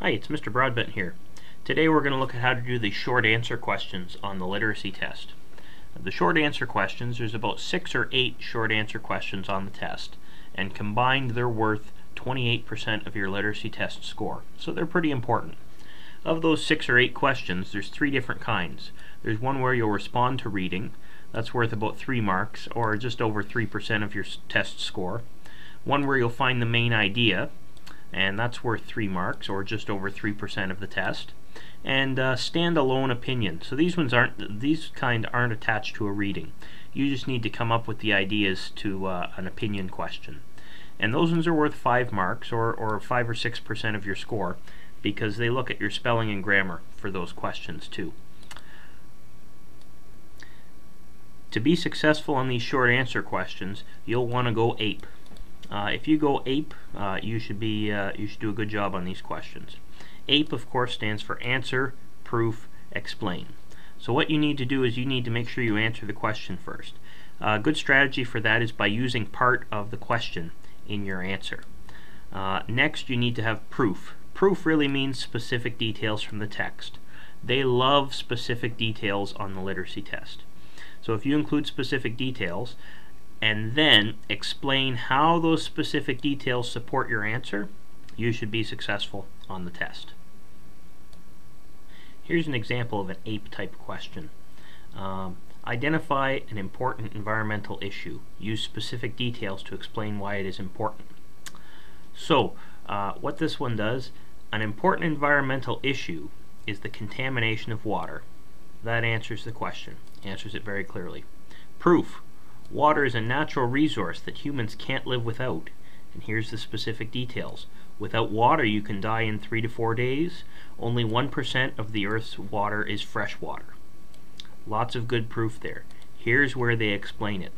Hi, it's Mr. Broadbent here. Today we're going to look at how to do the short answer questions on the literacy test. The short answer questions, there's about 6 or 8 short answer questions on the test, and combined they're worth 28% of your literacy test score. So they're pretty important. Of those 6 or 8 questions, there's 3 different kinds. There's one where you'll respond to reading. That's worth about 3 marks, or just over 3% of your test score. One where you'll find the main idea, and that's worth 3 marks, or just over 3% of the test. And standalone opinion. So these kind aren't attached to a reading. You just need to come up with the ideas to an opinion question. And those ones are worth 5 marks, or 5 or 6% of your score, because they look at your spelling and grammar for those questions too. To be successful on these short answer questions, you'll want to go APE. If you go APE, you should do a good job on these questions. APE, of course, stands for Answer, Proof, Explain. So what you need to do is you need to make sure you answer the question first. A good strategy for that is by using part of the question in your answer. Next, you need to have proof. Proof really means specific details from the text. They love specific details on the literacy test. So if you include specific details, and then explain how those specific details support your answer, you should be successful on the test. Here's an example of an APE type question. Identify an important environmental issue. Use specific details to explain why it is important. So what this one does, an important environmental issue is the contamination of water. That answers the question, answers it very clearly. Proof. Water is a natural resource that humans can't live without. And here's the specific details. Without water, you can die in 3 to 4 days. Only 1% of the Earth's water is fresh water. Lots of good proof there. Here's where they explain it.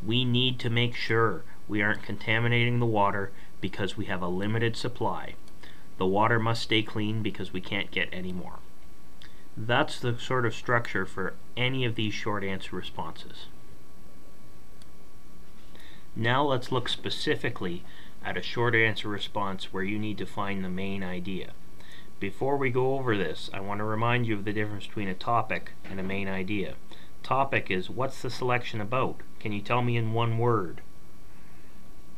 We need to make sure we aren't contaminating the water because we have a limited supply. The water must stay clean because we can't get any more. That's the sort of structure for any of these short answer responses. Now let's look specifically at a short answer response where you need to find the main idea. Before we go over this, I want to remind you of the difference between a topic and a main idea. Topic is, what's the selection about? Can you tell me in one word?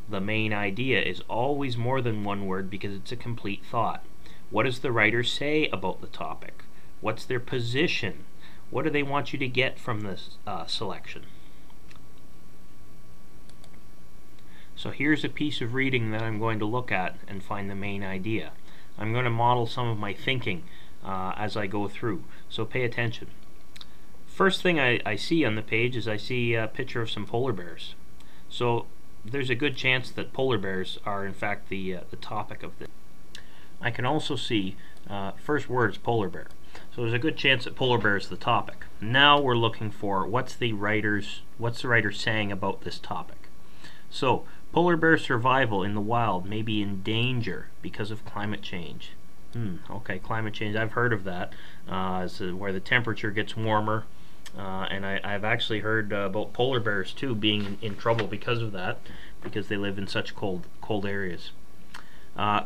The main idea is always more than one word because it's a complete thought. What does the writer say about the topic? What's their position? What do they want you to get from this selection? So here's a piece of reading that I'm going to look at and find the main idea. I'm going to model some of my thinking as I go through, so pay attention. First thing I see on the page is I see a picture of some polar bears. So there's a good chance that polar bears are in fact the topic of this. I can also see, first word is polar bear. So there's a good chance that polar bear is the topic. Now we're looking for what's the writer saying about this topic. So, polar bear survival in the wild may be in danger because of climate change. Okay, climate change, I've heard of that, where the temperature gets warmer, and I've actually heard about polar bears too being in trouble because of that, because they live in such cold areas.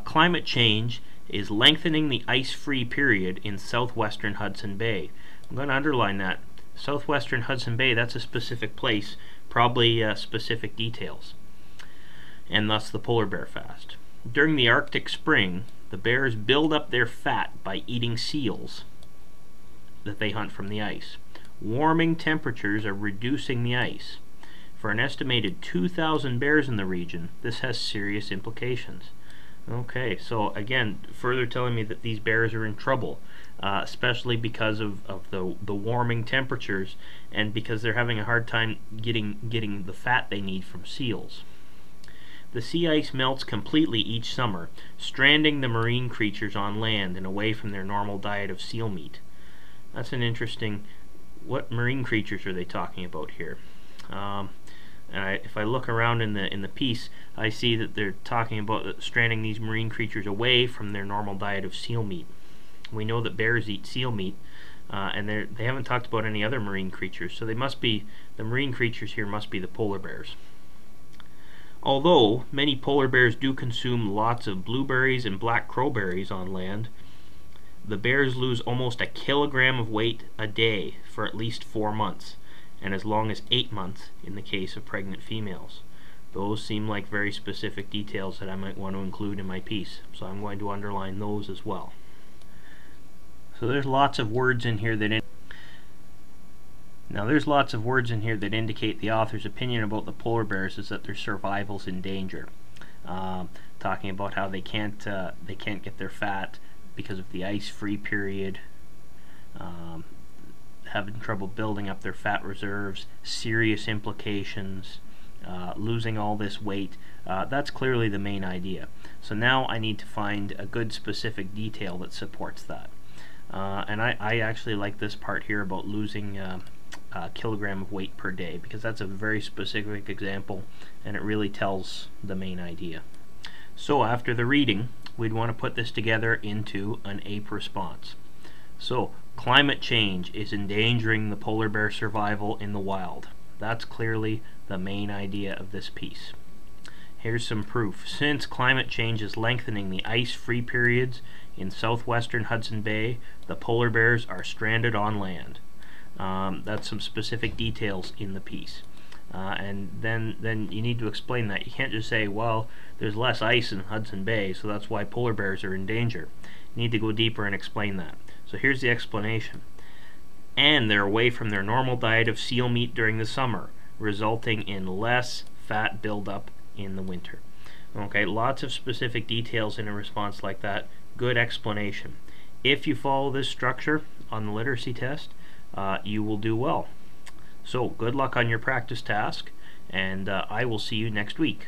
Climate change is lengthening the ice-free period in southwestern Hudson Bay. I'm going to underline that. Southwestern Hudson Bay, that's a specific place, probably specific details, and thus the polar bear fast. During the Arctic spring, the bears build up their fat by eating seals that they hunt from the ice. Warming temperatures are reducing the ice. For an estimated 2,000 bears in the region, this has serious implications. Okay, so again, further telling me that these bears are in trouble, especially because of the warming temperatures, and because they're having a hard time getting the fat they need from seals. The sea ice melts completely each summer, stranding the marine creatures on land and away from their normal diet of seal meat. That's an interesting, what marine creatures are they talking about here? If I look around in the piece, I see that they're talking about stranding these marine creatures away from their normal diet of seal meat. We know that bears eat seal meat, and they haven't talked about any other marine creatures, so they must be, the marine creatures here must be the polar bears. Although many polar bears do consume lots of blueberries and black crowberries on land, the bears lose almost a kilogram of weight a day for at least 4 months, and as long as 8 months in the case of pregnant females. Those seem like very specific details that I might want to include in my piece, so I'm going to underline those as well. So there's lots of words in here that indicate the author's opinion about the polar bears is that their survival's in danger. Talking about how they can't get their fat because of the ice-free period, having trouble building up their fat reserves, serious implications, losing all this weight. That's clearly the main idea. So now I need to find a good specific detail that supports that. And I actually like this part here about losing a kilogram of weight per day, because that's a very specific example and it really tells the main idea. So after the reading, we'd want to put this together into an APE response. So, climate change is endangering the polar bear survival in the wild. That's clearly the main idea of this piece. Here's some proof. Since climate change is lengthening the ice-free periods in southwestern Hudson Bay, the polar bears are stranded on land. That's some specific details in the piece. And then you need to explain that. You can't just say, well, there's less ice in Hudson Bay, so that's why polar bears are in danger. You need to go deeper and explain that. So here's the explanation. And they're away from their normal diet of seal meat during the summer, resulting in less fat buildup in the winter. Okay, lots of specific details in a response like that. Good explanation. If you follow this structure on the literacy test, you will do well. So good luck on your practice task, and I will see you next week.